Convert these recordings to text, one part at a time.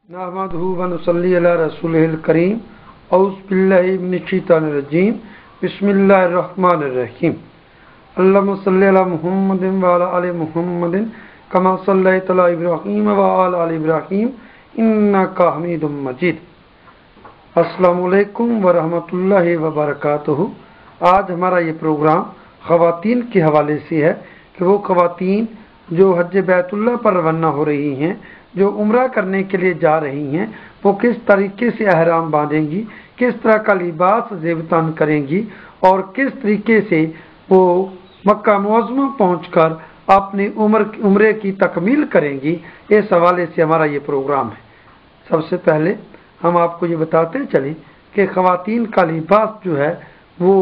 नहमदुहु व नुसल्ली अला रसूलिहिल करीम औज़ु बिल्लाहि मिनश शैतानिर रजीम बिस्मिल्लाहिर रहमानिर रहीम अल्लाहुम्मा सल्लि अला मुहम्मदिन व अला आलि मुहम्मदिन कमा सल्लैता अला इब्राहीम व अला आलि इब्राहीम इन्नका हमीदुम मजीद। अस्सलामु अलैकुम व रहमतुल्लाहि व बरकातुहू। आज हमारा ये प्रोग्राम ख़वातीन के हवाले से है कि वो ख़वातीन जो हज बैतुल्लाह पर रवाना हो रही हैं, जो उम्रा करने के लिए जा रही हैं, वो किस तरीके से एहराम बांधेंगी, किस तरह का लिबास ज़ेबतन करेंगी और किस तरीके से वो मक्का मुअज़्ज़मा पहुंचकर अपनी उम्रे की तकमील करेंगी। इस हवाले से हमारा ये प्रोग्राम है। सबसे पहले हम आपको ये बताते चलें कि ख़वातीन का लिबास जो है वो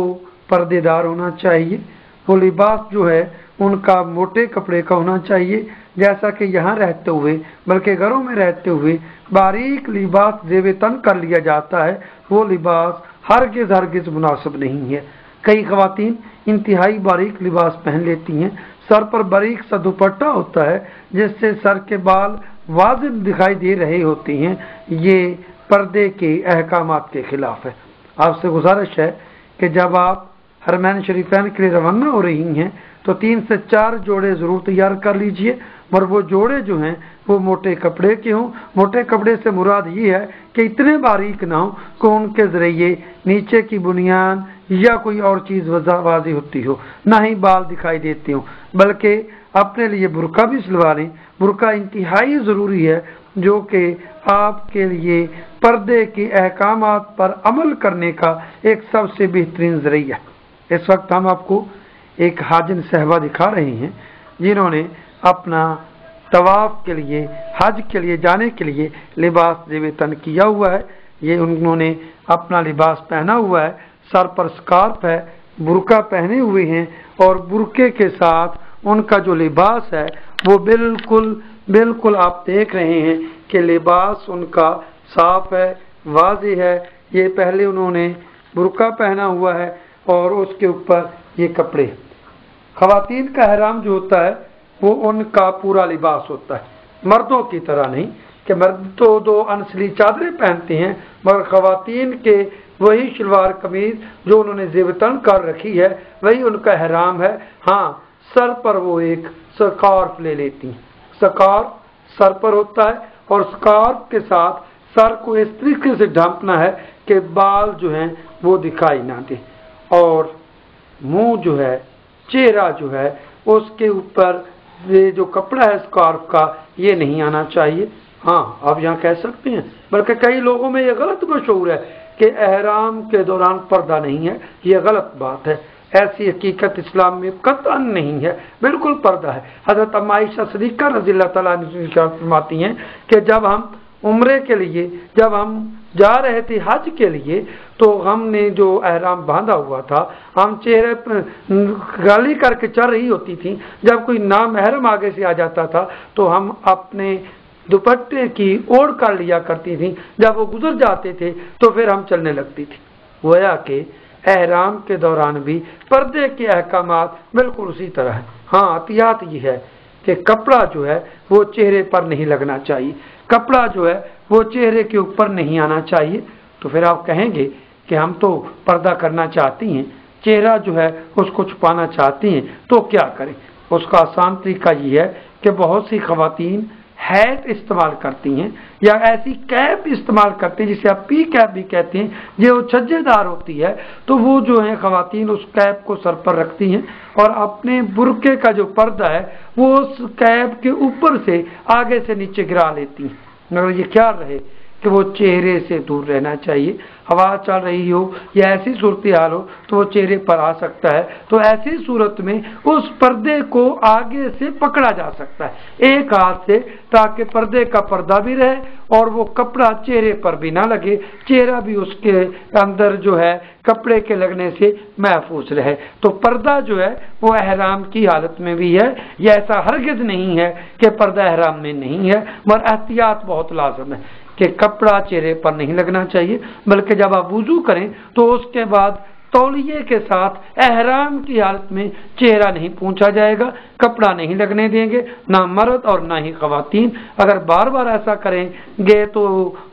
पर्देदार होना चाहिए। वो लिबास जो है उनका मोटे कपड़े का होना चाहिए, जैसा कि यहाँ रहते हुए बल्कि घरों में रहते हुए बारीक लिबास ज़ेब तन कर लिया जाता है, वो लिबास हरगिज़ मुनासिब नहीं है। कई ख़वातीन इंतहाई बारीक लिबास पहन लेती हैं, सर पर बारीक सा दुपट्टा होता है जिससे सर के बाल वाज़िह दिखाई दे रहे होते हैं। ये पर्दे के अहकामात के खिलाफ है। आपसे गुजारिश है कि जब आप हरमैन शरीफैन के लिए रवाना हो रही हैं तो 3 से 4 जोड़े ज़रूर तैयार कर लीजिए, और वो जोड़े जो हैं वो मोटे कपड़े के हों। मोटे कपड़े से मुराद ये है कि इतने बारीक ना हो कि उनके ज़रिए नीचे की बुनियान या कोई और चीज़ वाज़ी होती हो, ना ही बाल दिखाई देते हों, बल्कि अपने लिए बुरका भी सिलवा लें। बुरका इंतहाई ज़रूरी है, जो कि आपके लिए पर्दे के अहकामात पर अमल करने का एक सबसे बेहतरीन ज़रिया है। इस वक्त हम आपको एक हाजिन सहबा दिखा रहे हैं जिन्होंने अपना तवाफ के लिए, हज के लिए जाने के लिए लिबास ज़ेब तन किया हुआ है। ये उन्होंने अपना लिबास पहना हुआ है, सर पर स्कार्फ है, बुरका पहने हुए हैं, और बुरके के साथ उनका जो लिबास है वो बिल्कुल आप देख रहे हैं कि लिबास उनका साफ है, वाज़ेह है। ये पहले उन्होंने बुरका पहना हुआ है और उसके ऊपर ये कपड़े। ख़वातीन का एहराम जो होता है वो उनका पूरा लिबास होता है, मर्दों की तरह नहीं कि मर्द तो 2 अनसली चादरें पहनते हैं, मगर ख़वातीन के वही शलवार कमीज जो उन्होंने ज़ेबतन कर रखी है वही उनका एहराम है। हाँ, सर पर वो एक स्कार्फ ले लेती हैं। स्कार्फ सर पर होता है और स्कार्फ के साथ सर को इस तरीके से ढांपना है कि बाल जो हैं वो दिखाई ना दे, और मुंह जो है, चेहरा जो है, उसके ऊपर ये जो कपड़ा है स्कार्फ का ये नहीं आना चाहिए। हाँ, आप यहाँ कह सकते हैं, बल्कि कई लोगों में ये गलत मशहूर है कि एहराम के दौरान पर्दा नहीं है। ये गलत बात है, ऐसी हकीकत इस्लाम में कतई नहीं है, बिल्कुल पर्दा है। हज़रत अम्मा आयशा सिद्दीक़ा रज़ियल्लाहु तआला अन्हा फरमाती हैं कि जब हम उम्रे के लिए, जब हम जा रहे थे हज के लिए, तो हमने जो एहराम बांधा हुआ था, हम चेहरे पर गाली करके चल रही होती थी। जब कोई नामहरम आगे से आ जाता था तो हम अपने दुपट्टे की ओढ़ कर लिया करती थी। जब वो गुजर जाते थे तो फिर हम चलने लगती थी। गोया कि एहराम के दौरान भी पर्दे के अहकामात बिल्कुल उसी तरह है। हाँ, एहतियात ये है कि कपड़ा जो है वो चेहरे पर नहीं लगना चाहिए, कपड़ा जो है वो चेहरे के ऊपर नहीं आना चाहिए। तो फिर आप कहेंगे कि हम तो पर्दा करना चाहती हैं, चेहरा जो है उसको छुपाना चाहती हैं, तो क्या करें? उसका आसान तरीका ये है कि बहुत सी ख़वातीन हैट इस्तेमाल करती हैं या ऐसी कैप इस्तेमाल करती हैं जिसे आप पी कैप भी कहते हैं, जो छज्जेदार होती है। तो वो जो है ख़वातीन उस कैप को सर पर रखती हैं और अपने बुरके का जो पर्दा है वो उस कैप के ऊपर से आगे से नीचे गिरा लेती हैं, मगर ये ख्याल रहे कि वो चेहरे से दूर रहना चाहिए। हवा चल रही हो या ऐसी सूरत हाल हो तो वो चेहरे पर आ सकता है, तो ऐसी सूरत में उस पर्दे को आगे से पकड़ा जा सकता है एक हाथ से, ताकि पर्दे का पर्दा भी रहे और वो कपड़ा चेहरे पर भी ना लगे, चेहरा भी उसके अंदर जो है कपड़े के लगने से महफूज रहे। तो पर्दा जो है वो एहराम की हालत में भी है। यह ऐसा हरगिज़ नहीं है कि पर्दा एहराम में नहीं है, मगर एहतियात बहुत लाज़िम है कि कपड़ा चेहरे पर नहीं लगना चाहिए, बल्कि जब आप वुज़ू करें तो उसके बाद तौलिए के साथ एहराम की हालत में चेहरा नहीं पहुंचा जाएगा, कपड़ा नहीं लगने देंगे, ना मर्द और ना ही खवातीन। अगर बार बार ऐसा करेंगे तो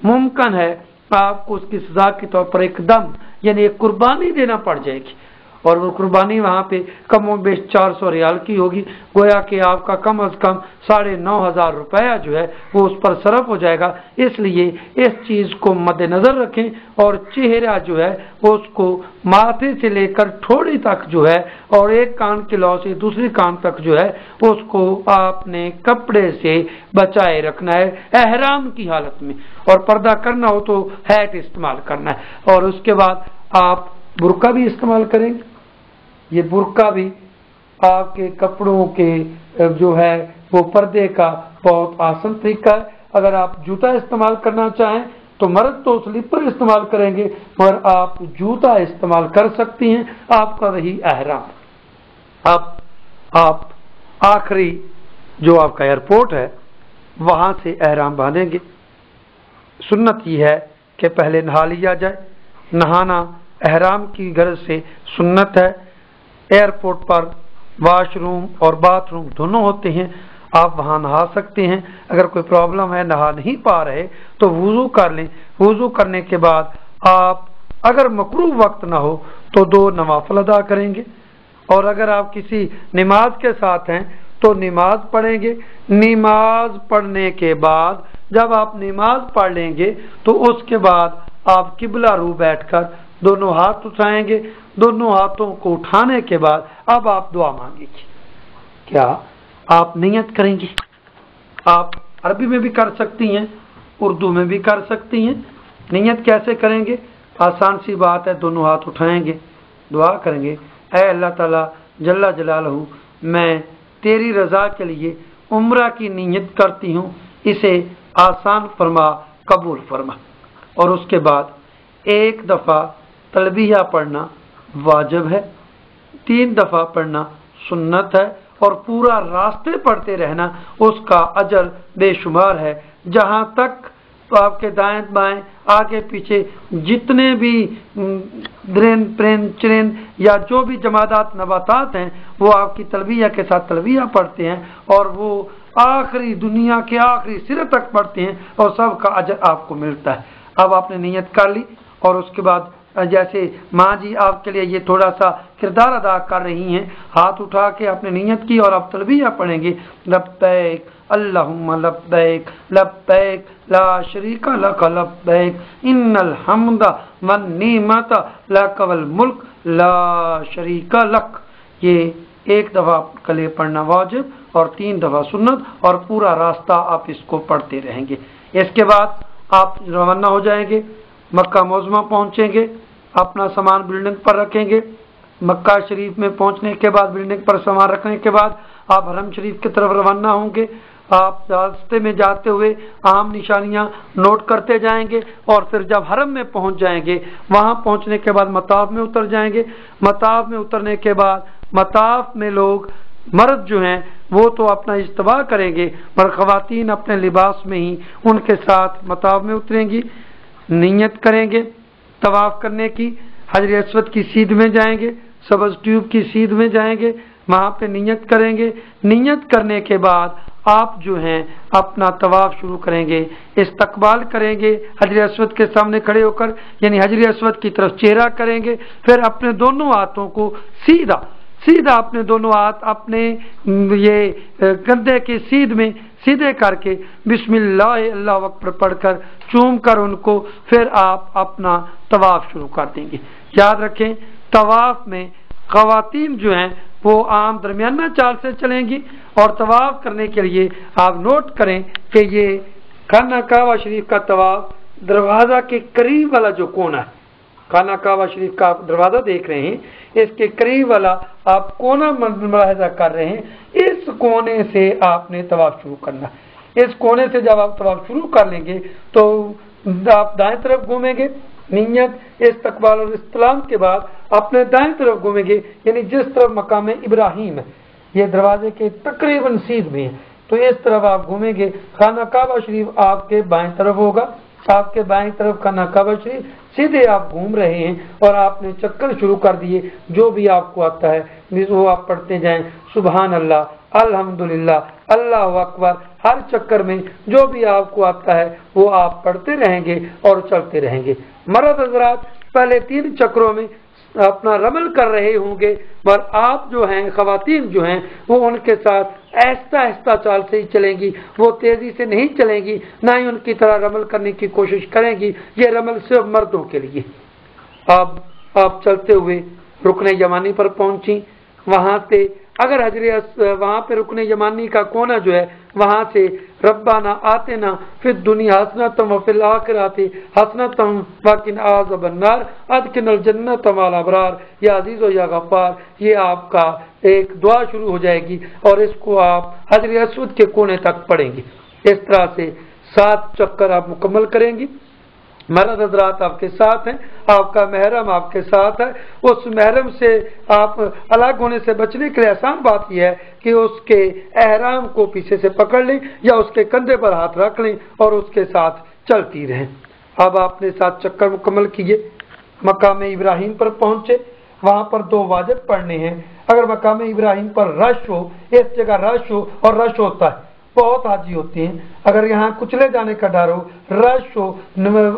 मुमकिन है आपको उसकी सजा के तौर पर एक दम यानी एक कुर्बानी देना पड़ जाएगी, और वो कुर्बानी वहाँ पे कम बेश 400 रियाल की होगी। गोया कि आपका कम अज कम 9,500 रुपया जो है वो उस पर सरफ हो जाएगा। इसलिए इस चीज़ को मद्देनजर रखें और चेहरा जो है उसको माथे से लेकर ठोड़ी तक जो है और एक कान के लौ से दूसरी कान तक जो है उसको आपने कपड़े से बचाए रखना है एहराम की हालत में, और पर्दा करना हो तो हैट इस्तेमाल करना है। और उसके बाद आप बुर्का भी इस्तेमाल करेंगे। ये बुर्का भी आपके कपड़ों के जो है वो पर्दे का बहुत आसान तरीका है। अगर आप जूता इस्तेमाल करना चाहें तो मर्द तो स्लीपर इस्तेमाल करेंगे, पर आप जूता इस्तेमाल कर सकती हैं, आपका रही एहराम। आप आखिरी जो आपका एयरपोर्ट है वहां से एहराम बांधेंगे। सुन्नत ये है कि पहले नहा लिया जाए। नहाना एहराम की गर्ज से सुन्नत है। एयरपोर्ट पर वॉशरूम और बाथरूम दोनों होते हैं, आप वहां नहा सकते हैं। अगर कोई प्रॉब्लम है नहा नहीं पा रहे तो वुजू कर लें। वुजू करने के बाद आप अगर मकरूह वक्त ना हो तो 2 नवाफिल अदा करेंगे, और अगर आप किसी नमाज के साथ हैं तो नमाज पढ़ेंगे। नमाज पढ़ने के बाद जब आप नमाज पढ़ लेंगे तो उसके बाद आप किबला रू बैठकर दोनों हाथ उठाएंगे। दोनों हाथों को उठाने के बाद अब आप दुआ मांगेंगे। क्या आप नियत करेंगी? आप अरबी में भी कर सकती हैं, उर्दू में भी कर सकती हैं। नियत कैसे करेंगे? आसान सी बात है, दोनों हाथ उठाएंगे, दुआ करेंगे, ऐ अल्लाह ताला जल्ला जलालहू, मैं तेरी रजा के लिए उम्रा की नियत करती हूँ, इसे आसान फरमा, कबूल फरमा। और उसके बाद 1 दफ़ा तलबिया पढ़ना वाजिब है, 3 दफ़ा पढ़ना सुन्नत है, और पूरा रास्ते पढ़ते रहना उसका अजर बेशुमार है। जहाँ तक तो आपके दाएं बाएं आगे पीछे जितने भी द्रेन प्रेन चिरेन या जो भी जमादात नबातात हैं वो आपकी तलबिया के साथ तलबिया पढ़ते हैं, और वो आखिरी दुनिया के आखिरी सिरे तक पढ़ते हैं, और सबका अजर आपको मिलता है। अब आपने नियत कर ली, और उसके बाद जैसे माँ जी आपके लिए ये थोड़ा सा किरदार अदा कर रही हैं, हाथ उठा के आपने नियत की और आप तलबिया पढ़ेंगे, लब्बैक अल्लाहुम्मा लब्बैक लब्बैक ला शरीका लक लब्बैक इन्नल हम्दा वन निमता लक वल मुल्क ला शरीका लक। ये 1 दफ़ा कले पढ़ना वाजिब और 3 दफ़ा सुन्नत, और पूरा रास्ता आप इसको पढ़ते रहेंगे। इसके बाद आप रवाना हो जाएंगे, मक्का मोज़मा पहुंचेंगे, अपना सामान बिल्डिंग पर रखेंगे। मक्का शरीफ में पहुंचने के बाद बिल्डिंग पर सामान रखने के बाद आप हरम शरीफ की तरफ रवाना होंगे। आप रास्ते में जाते हुए अहम निशानियां नोट करते जाएंगे, और फिर जब हरम में पहुंच जाएंगे वहां पहुंचने के बाद मताफ में उतर जाएंगे। मताफ में उतरने के बाद मताफ में लोग मर्द जो हैं वो तो अपना इज्तिमा करेंगे, पर ख़वातीन अपने लिबास में ही उनके साथ मताफ में उतरेंगी। नियत करेंगे तवाफ करने की, हजर अस्वद की सीध में जाएंगे, सब्ज़ ट्यूब की सीध में जाएंगे, वहां पे नियत करेंगे। नियत करने के बाद आप जो हैं अपना तवाफ शुरू करेंगे, इस्तकबाल करेंगे हजर अस्वद के सामने खड़े होकर, यानी हजर अस्वद की तरफ चेहरा करेंगे। फिर अपने दोनों हाथों को सीधा अपने दोनों हाथ अपने ये कंधे के सीध में सीधे करके बिस्मिल्लाह अल्लाहु अकबर पढ़कर चूम कर उनको फिर आप अपना तवाफ शुरू कर देंगे। याद रखें, तवाफ में ख़वातीन जो हैं वो आम दरमियाना चाल से चलेंगी, और तवाफ करने के लिए आप नोट करें कि ये खाना काबा शरीफ का तवाफ दरवाज़ा के करीब वाला जो कोना है, खाना काबा शरीफ का आप दरवाज़ा देख रहे हैं, इसके करीब वाला आप कोना मुलाहिजा कर रहे हैं, इस कोने से आपने तवाफ शुरू करना है। इस कोने से जब आप तवाफ शुरू कर लेंगे तो आप दाएं तरफ घूमेंगे, नियत इस्तकबाल और इस्तलाम के बाद अपने दाएं तरफ घूमेंगे, यानी जिस तरफ मकाम इब्राहिम है, ये दरवाजे के तकरीबन सीध में है, तो इस तरफ आप घूमेंगे। खाना काबा शरीफ आपके बाएं तरफ होगा, آپ کے بائیں طرف کا کعبہ شریف، سیدھے آپ گھوم رہے ہیں اور آپ نے چکر شروع کر دیے، جو بھی آپ کو آتا ہے وہ آپ پڑھتے جائیں، سبحان اللہ، الحمدللہ، اللہ اکبر، ہر چکر میں جو بھی آپ کو آتا ہے وہ آپ پڑھتے رہیں گے اور چلتے رہیں گے۔ مرد حضرات پہلے 3 چکروں میں اپنا رمل کر رہے ہوں گے، پر آپ جو ہیں، خواتین جو ہیں، وہ ان کے ساتھ آہستہ آہستہ چال سے ہی چلیں گی، وہ تیزی سے نہیں چلیں گی، نہ ہی ان کی طرح رمل کرنے کی کوشش کریں گی۔ یہ رمل صرف مردوں کے لیے۔ اب آپ چلتے ہوئے رکن یمانی پر پہنچی، وہاں سے اگر وہاں پہ رکن یمانی کا کونا جو ہے، وہاں سے ربنا آتنا فی الدنیا حسنۃ وفی الآخرۃ حسنۃ وقنا عذاب النار ادخلنا الجنۃ مع الابرار، یا عزیز و یا غفار، یہ آپ کا ایک دعا شروع ہو جائے گی اور اس کو آپ حجر اسود کے کونے تک پڑھیں گے۔ اس طرح سے 7 چکر آپ مکمل کریں گی۔ مرد حضرات آپ کے ساتھ ہیں، آپ کا محرم آپ کے ساتھ ہے، اس محرم سے آپ الگ ہونے سے بچنے کے لیے آسان بات یہ ہے کہ اس کے احرام کو پیچھے سے پکڑ لیں یا اس کے کندھے پر ہاتھ رکھ لیں اور اس کے ساتھ چلتی رہیں۔ اب آپ نے 7 چکر مکمل کیے، مقام ابراہیم پر پہنچے، وہاں پر 2 واجب پڑھنے ہیں۔ اگر مقام ابراہیم پر رش ہو، اس جگہ رش ہو، اور رش ہوتا ہے، بہت حاجی ہوتے ہیں، اگر یہاں کچلے جانے کا ڈر ہو، رش ہو،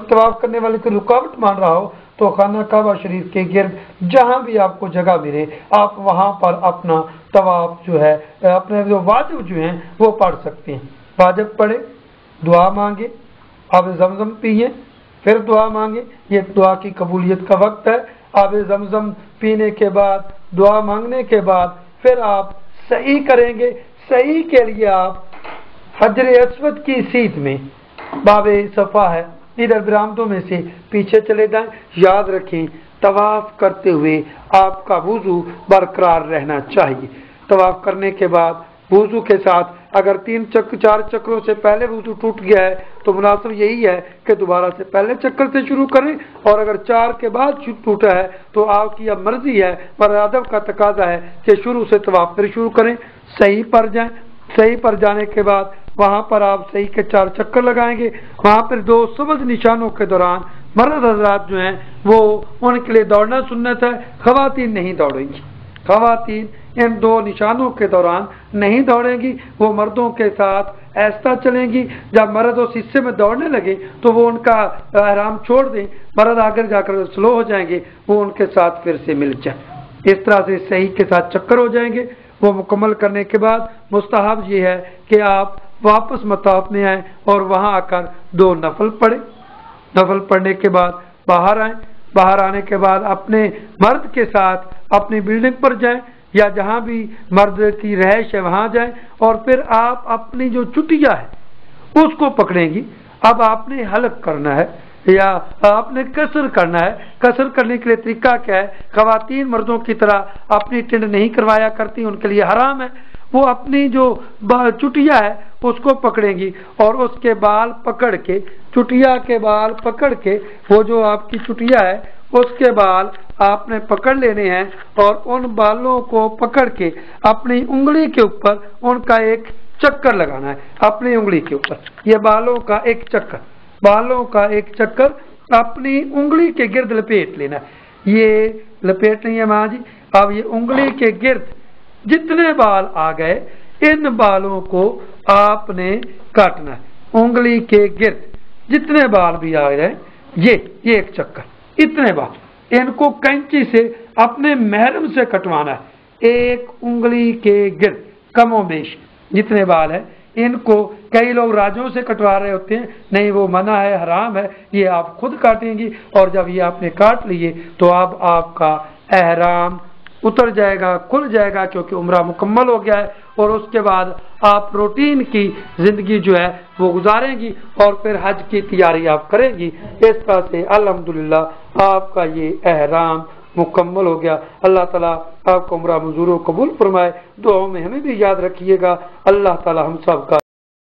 طواف کرنے والے کو رکاوٹ مان رہا ہو، تو خانہ کعبہ شریف کے گرد جہاں بھی آپ کو جگہ ملے آپ وہاں پر اپنا طواف جو ہے، اپنے جو واجب جو ہیں وہ پڑھ سکتے ہیں۔ واجب پڑھے، دعا مانگے، آب زمزم پیئے، پھر دعا مانگے، یہ دعا کی قبولیت کا وقت ہے۔ آب زمزم پینے کے بعد، دعا مانگنے کے بعد پھر آپ صحیح کریں گے۔ صحیح کے لیے آپ حجر اسود کی سیدھ میں باب صفا ہے، ادھر برآمدوں میں سے پیچھے چلے جائیں۔ یاد رکھیں طواف کرتے ہوئے آپ کا وضو برقرار رہنا چاہیے۔ طواف کرنے کے بعد وضو کے ساتھ اگر 4 چکروں سے پہلے وضو ٹوٹ گیا ہے تو مناسب یہی ہے کہ دوبارہ سے پہلے چکر سے شروع کریں، اور اگر 4 کے بعد ٹوٹا ہے تو آپ کی اب مرضی ہے، پر ادب کا تقاضا ہے کہ شروع سے طواف پھر شروع کریں۔ صحیح پر جائیں، صحیح پر جانے کے بعد وہاں پر آپ صحیح کے 4 چکر لگائیں گے۔ وہاں پر 2 سبز نشانوں کے دوران مرد حضرات جو ہیں وہ ان کے لیے دوڑنا سنت ہے، خواتین نہیں دوڑیں گی۔ خواتین ان 2 نشانوں کے دوران نہیں دوڑیں گی، وہ مردوں کے ساتھ ایسا چلیں گی۔ جب مرد اس حصے میں دوڑنے لگے تو وہ ان کا احرام چھوڑ دیں، مرد آگر جا کر سلو ہو جائیں گے، وہ ان کے ساتھ پھر سے مل جائیں۔ اس طرح سے صحیح کے ساتھ چکر ہو جائیں گے۔ وہ مکمل کرنے کے بعد مستحب یہ ہے کہ آپ واپس مطاف میں آئیں اور وہاں آ کر 2 نفل پڑھیں۔ نفل پڑھنے کے بعد باہر آئیں، باہر آنے کے بعد اپنے مرد کے ساتھ اپنی بلڈنگ پر جائیں یا جہاں بھی مرد کی رہائش ہے وہاں جائیں، اور پھر آپ اپنی جو چٹیا ہے اس کو پکڑیں گی۔ اب آپ نے حلق کرنا ہے یا آپ نے قصر کرنا ہے۔ قصر کرنے کے لیے طریقہ کیا ہے؟ خواتین مردوں کی طرح اپنی ٹنڈ نہیں کروایا کرتی، ان کے لیے حرام ہے۔ وہ اپنی جو چٹیا ہے اس کو پکڑیں گی اور اس کے بال پکڑ کے، چٹیا کے بال پکڑ کے، وہ جو آپ کی چٹیا ہے اس کے بال آپ نے پکڑ لینے ہیں اور ان بالوں کو پکڑ کے اپنی انگلی کے اوپر ان کا ایک چکر لگانا ہے۔ اپنی انگلی کے اوپر یہ بالوں کا ایک چکر، بالوں کا ایک چکر اپنی انگلی کے گرد لپیٹ لینا ہے۔ یہ لپیٹ نہیں ہے ماں جی، اب یہ انگلی کے گرد جتنے بال آ گئے ان بالوں کو آپ نے کاٹنا ہے۔ انگلی کے گرد جتنے بال بھی آ گئے یہ ایک چکر، اتنے بال ان کو کینچی سے اپنے محرم سے کٹوانا ہے۔ ایک انگلی کے گرد کم و بیش جتنے بال ہیں ان کو کئی لوگ راجوں سے کٹوا رہے ہوتے ہیں، نہیں وہ منع ہے، حرام ہے، یہ آپ خود کاٹیں گی۔ اور جب یہ آپ نے کاٹ لیے تو اب آپ کا احرام اتر جائے گا، کھل جائے گا، کیونکہ عمرہ مکمل ہو گیا ہے، اور اس کے بعد آپ روٹین کی زندگی جو ہے وہ گزاریں گی اور پھر حج کی تیاری آپ کریں گی۔ اس طرح سے الحمدللہ آپ کا یہ احرام مکمل ہو گیا۔ اللہ تعالیٰ آپ کو عمرہ منظور و قبول فرمائے۔ دعاؤں میں ہمیں بھی یاد رکھیے گا۔ اللہ تعالیٰ ہم سب کا